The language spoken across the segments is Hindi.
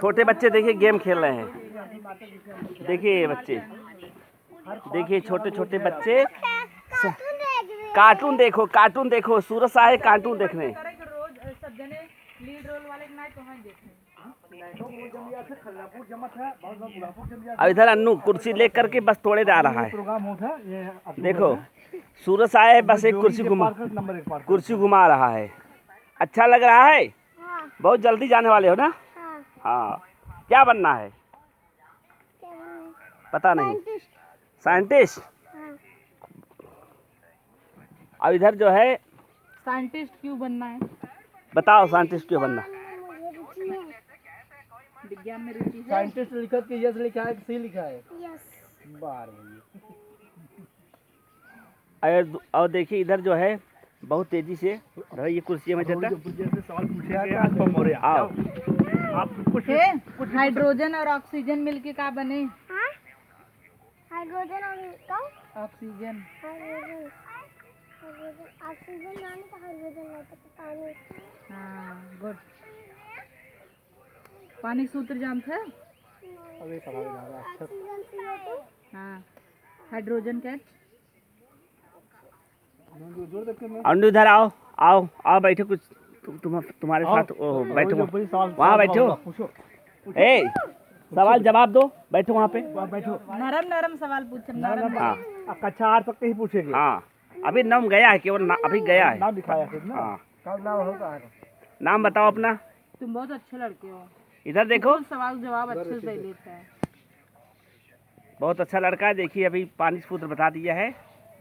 छोटे बच्चे देखिए गेम खेल रहे हैं। देखिए ये बच्चे, देखिए छोटे छोटे बच्चे कार्टून देखो, कार्टून देखो। सूरज शाह है कार्टून देखने। अब इधर अन्नू कुर्सी लेकर के बस तोड़े जा रहा है। देखो सूरज शाह है, बस एक कुर्सी घुमा रहा है। अच्छा लग रहा है। बहुत जल्दी जाने वाले हो ना? हाँ। क्या बनना है? पता नहीं। साइंटिस्ट। अब इधर जो है साइंटिस्ट क्यों बनना है? बताओ साइंटिस्ट क्यों बनना? विज्ञान में रुचि है। साइंटिस्ट लिखा कि यस लिखा है कि सी लिखा है? यस। बार और देखिए इधर जो है बहुत तेजी से ये कुर्सी में चलता है। आओ आप कुछ हाइड्रोजन और ऑक्सीजन मिलके क्या बने? हाइड्रोजन और ऑक्सीजन। ऑक्सीजन नाम का हाइड्रोजन होता है पानी। हाँ गुड। पानी सूत्र जानते हैं? अबे ऑक्सीजन CO2। हाँ। हाइड्रोजन क्या? अंडू इधर आओ, आओ आओ बैठो। कुछ तुम्हारे साथ बैठो, वहाँ बैठो। ए सवाल जवाब दो, बैठो वहाँ पे। बैठो। नरम नरम सवाल पूछे। नरम। हाँ कक्षा 8 तक ही पूछेंगे। हाँ अभी नाम गया है, केवल अभी गया है। नाम दिखाया फिर ना। हाँ कब नाम होगा? नाम बताओ अपना। तुम बहुत अच्छे लड़के हो। इधर देखो, सवाल जवाब अच्छे से दे लेता है। बहुत अच्छा लड़का है। देखिए अभी पानी सूत्र बता दिया है।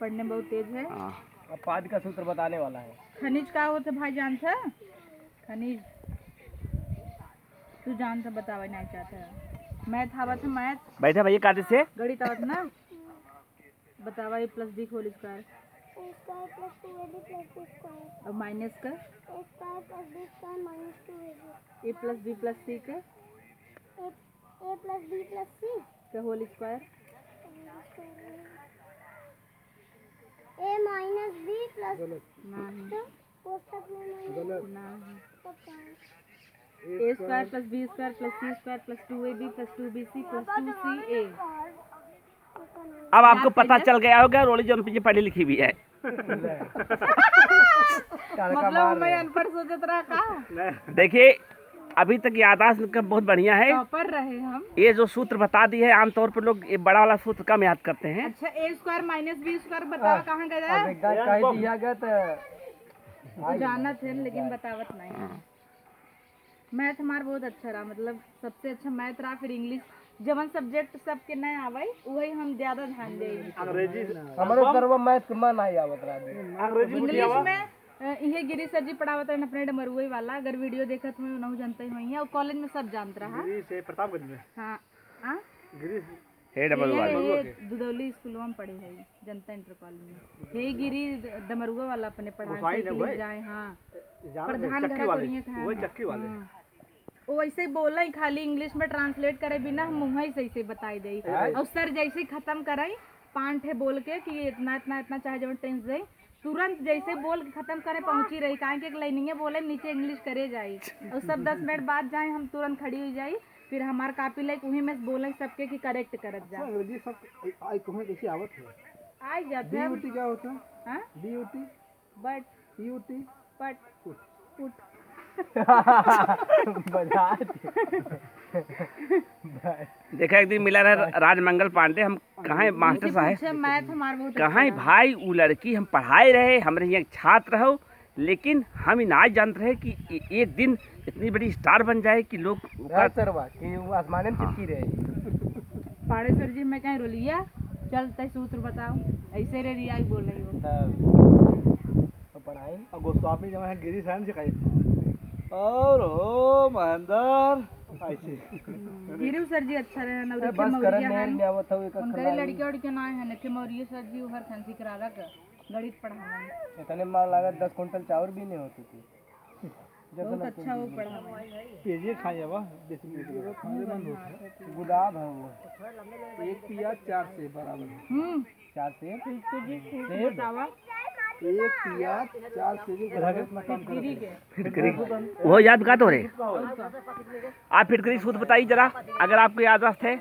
पढ़ने में बहुत तेज है। हाँ अब पाद का सूत्र बताने वाला है। खनिज का होते भाई जानते हैं? खनिज तू जानता बतावा नहीं चाहता है। मैथ आवत है? मैथ बैठा भैया काटे से। गणित आवत ना? बतावा a + b whole square A² + 2AB + C square. और माइनस का A² + B² - 2AB। a + b + c का A + B + C का whole square. A - B plus नहीं कोष्ठक में नहीं। नहीं। तब क्या है? a² + b² + c² + 2ab + 2bc + 2ca। अब आपको पता चल गया होगा रोली जो पीछे पढ़ी लिखी भी है। मतलब मैं अनपढ़ सोचत रहा का? देखिए अभी तक याददाश्त इनका बहुत बढ़िया है। टॉपर रहे हम। ये जो सूत्र बता दी है, आमतौर पर लोग ये बड़ा वाला सूत्र कम याद करते हैं। अच्छा a² - b² बताओ कहाँ गया? कह दिया गया तो जाना थे लेकिन बतावत नहीं। मैथ हमारा बहुत अच्छा रहा, मतलब सबसे अच्छा मैथ रहा। फिर इंग्लिश जवन सब्जेक्ट सबके नहीं आवे वही हम ज्यादा ध्यान दे। अंग्रेजी हमारे सर्व मैथ में नहीं आवत रहा। अंग्रेजी इंग्लिश में ये गिरी सर जी पढ़ावत रहे अपने डमरुई वाला। अगर वीडियो देखत हुए नहीं जानते ही वही है। और कॉलेज में सब जानत रहा। से प्रतापगंज में। हाँ हाँ गिरी वाला ये दुदौली स्कूल में पढ़े है, जनता इंटर कॉलेज में। हे गिरी डमरुआ वाला अपने पढ़ाई जाए। हाँ प्रधान चक्की वाले वो वैसे ही बोला ही, खाली इंग्लिश में ट्रांसलेट करे बिना हम मुँह से ऐसे बताई दे। और सर जैसे ही खत्म कराई 5 ठे बोल के कि इतना इतना इतना चाहे जब टेंस दे, तुरंत जैसे बोल के खत्म करे पहुंची रही। कहाँ के एक लाइनिंग बोले नीचे इंग्लिश करे जाई और सब 10 मिनट बाद जाए हम तुरंत खड़ी हो जाई। फिर हमार कॉपी लाइक वही में बोले सबके कि करेक्ट करत जा। अंग्रेजी सब आई तुम्हें कैसी आवत है? आ जाते हैं। DUT क्या होता है? हाँ DUT बट PUT पट पुट देखा एक दिन मिला रहा राजमंगल पांडे। हम कहाँ मास्टर साहब मैथ हमारे बहुत कहाँ भाई वो लड़की हम पढ़ाए रहे, हमारे यहाँ छात्र हो, लेकिन हम इन आज जानते रहे कि एक दिन इतनी बड़ी स्टार बन जाए कि लोग आसमान में चिपकी रहे। पाड़े सर जी मैं कहीं रोलिया चल तय सूत्र बताओ ऐसे रे रिया बोल रही हो। पढ़ाई और गोस्वामी जमा है गिरी साहब सिखाई और हो महेंद्र ऐसे गिरू सर जी अच्छा रहे ना। बस करन नहीं आवत हो एक उनके लड़के उड़के ना है नखे मौर्य सर जी हर फैंसी कराला का गणित पढ़ाना। इतने मार लागत 10 क्विंटल चावल भी नहीं होती थी। बहुत अच्छा वो पढ़ा पेजे खाए अब गुलाब है वो एक पिया 4 से बराबर 4 से बतावा एक तिया 4 सीधी बढ़ा के अपना काम कर गिरी के फिटकरी वो याद का तो रे आप फिटकरी सूत्र बताइए जरा अगर आपको याद है